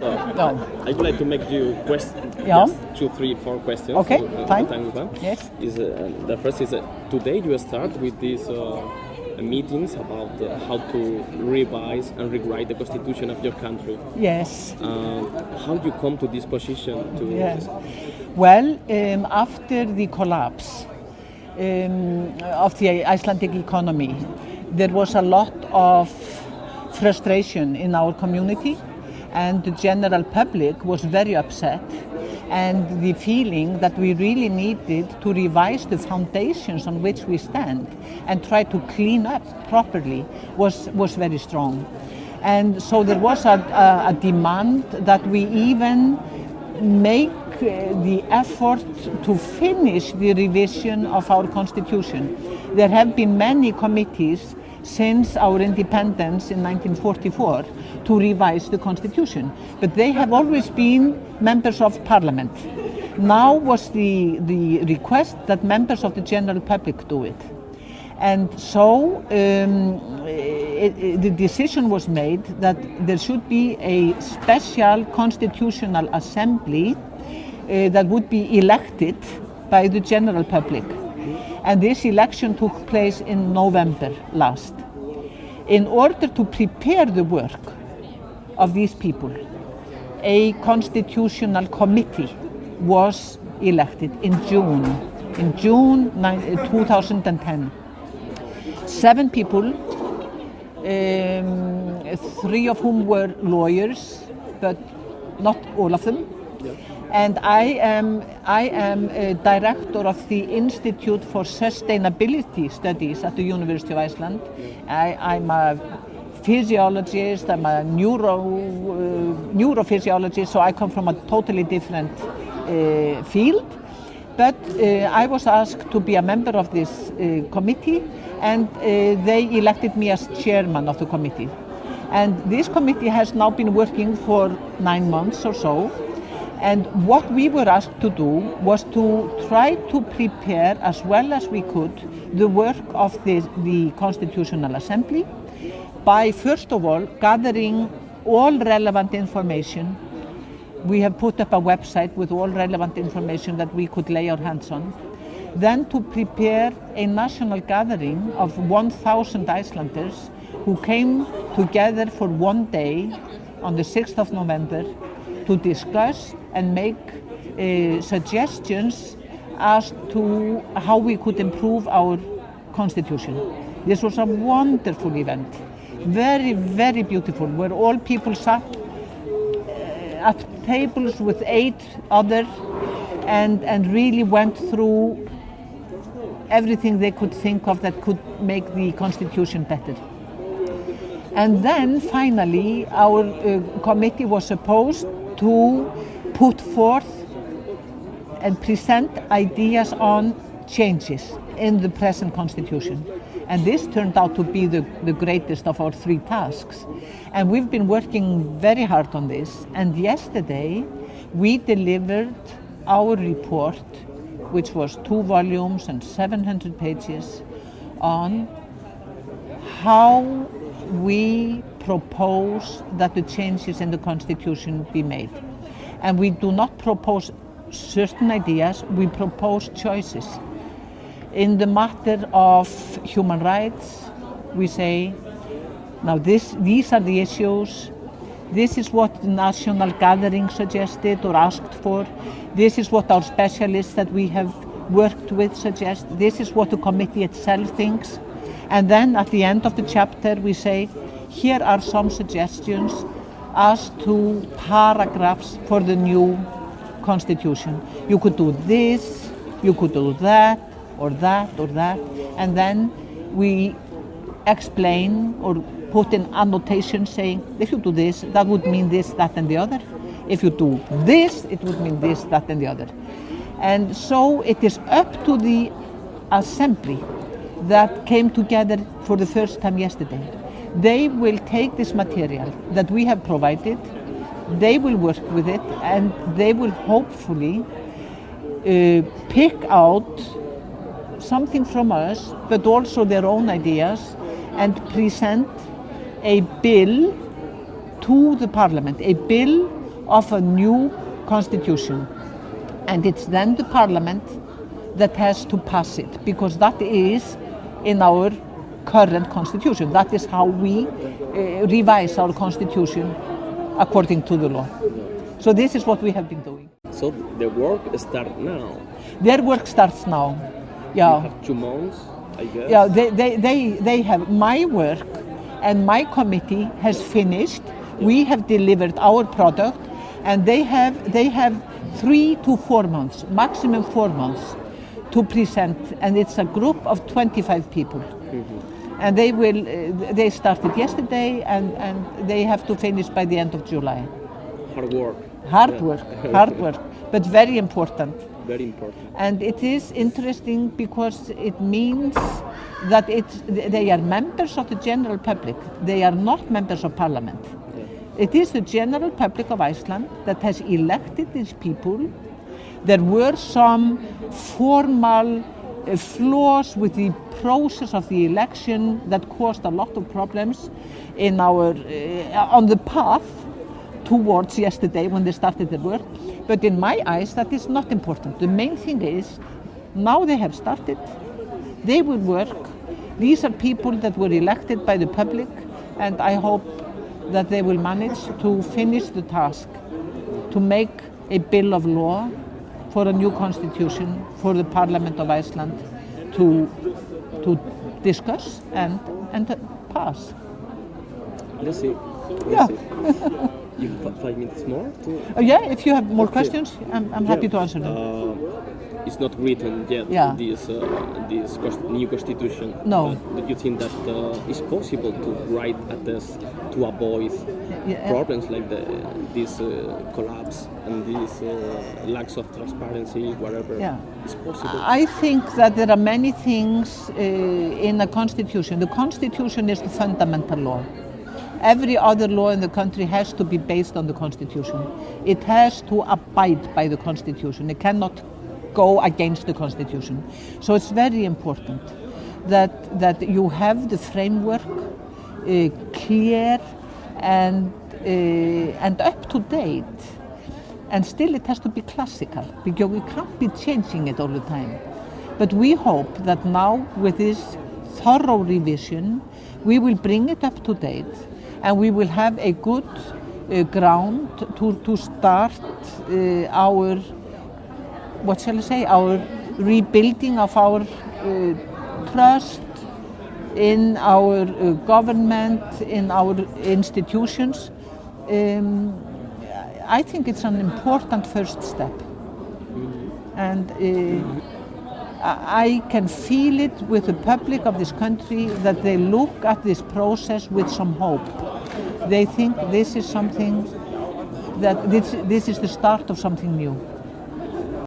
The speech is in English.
No. I would like to make you Yeah. 2, 3, 4 questions. Okay, fine. Yes. Yes. The first is today you start with these meetings about how to revise and rewrite the constitution of your country. Yes. How do you come to this position? Yes. Well, after the collapse of the Icelandic economy, there was a lot of frustration in our community, and the general public was very upset, and the feeling that we really needed to revise the foundations on which we stand and try to clean up properly was very strong. And so there was a demand that we even make the effort to finish the revision of our constitution. There have been many committees since our independence in 1944 to revise the constitution, but they have always been members of parliament. Now was the request that members of the general public do it. And so the decision was made that there should be a special constitutional assembly that would be elected by the general public. And this election took place in November last. In order to prepare the work of these people, a constitutional committee was elected in June 2010. 7 people, 3 of whom were lawyers, but not all of them. And I am a director of the Institute for Sustainability Studies at the University of Iceland. I'm a physiologist, I'm a neurophysiologist, so I come from a totally different field. But I was asked to be a member of this committee, and they elected me as chairman of the committee. And this committee has now been working for 9 months or so. And what we were asked to do was to try to prepare as well as we could the work of the Constitutional Assembly by, first of all, gathering all relevant information. We have put up a website with all relevant information that we could lay our hands on. Then to prepare a national gathering of 1,000 Icelanders who came together for one day on the 6th of November to discuss and make suggestions as to how we could improve our constitution. This was a wonderful event, very, very beautiful, where all people sat at tables with 8 others and really went through everything they could think of that could make the constitution better. And then finally our committee was supposed to put forth and present ideas on changes in the present constitution. And this turned out to be the greatest of our 3 tasks. And we've been working very hard on this. And yesterday we delivered our report, which was 2 volumes and 700 pages, on how we propose that the changes in the constitution be made. And we do not propose certain ideas, we propose choices. In the matter of human rights, we say, now these are the issues, this is what the national gathering suggested or asked for, this is what our specialists that we have worked with suggest, this is what the committee itself thinks. And then at the end of the chapter we say, here are some suggestions as to paragraphs for the new constitution. You could do this, you could do that, or that, or that. And then we explain or put in annotation saying, if you do this, that would mean this, that, and the other. If you do this, it would mean this, that, and the other. And so it is up to the assembly that came together for the first time yesterday. They will take this material that we have provided, they will work with it, and they will hopefully pick out something from us, but also their own ideas, and present a bill to the Parliament, a bill of a new constitution. And it's then the parliament that has to pass it, because that is in our current constitution. That is how we revise our constitution according to the law. So this is what we have been doing. So the work starts now. Their work starts now. Yeah. You have 2 months, I guess. Yeah, they have my work, and my committee has finished. We have delivered our product, and they have 3 to 4 months, maximum 4 months, to present. And it's a group of 25 people. Mm-hmm. And they started yesterday, and they have to finish by the end of July. Hard work. Hard work, but very important. Very important. And it is interesting because it means that they are members of the general public. They are not members of parliament. Yeah. It is the general public of Iceland that has elected these people. There were some formal flaws with the process of the election that caused a lot of problems in our on the path towards yesterday when they started their work. But in my eyes, that is not important. The main thing is, now they have started, they will work. These are people that were elected by the public, and I hope that they will manage to finish the task, to make a bill of law for a new constitution for the Parliament of Iceland to discuss and pass. Let's see. Yeah. You have 5 minutes more? Yeah, if you have more questions, I'm happy to answer them. It's not written yet, Yeah. this new constitution. No. But you think that it's possible to write at this to avoid problems like this collapse and this lacks of transparency, whatever? Yeah. It's possible. I think that there are many things in a constitution. The constitution is the fundamental law. Every other law in the country has to be based on the constitution. It has to abide by the constitution. It cannot go against the constitution. So it's very important that you have the framework clear and up to date. And still it has to be classical, because we can't be changing it all the time. But we hope that now, with this thorough revision, we will bring it up to date, and we will have a good ground to start our, what shall I say, our rebuilding of our trust in our government, in our institutions. I think it's an important first step. And I can feel it with the public of this country that they look at this process with some hope. They think this is something that this is the start of something new.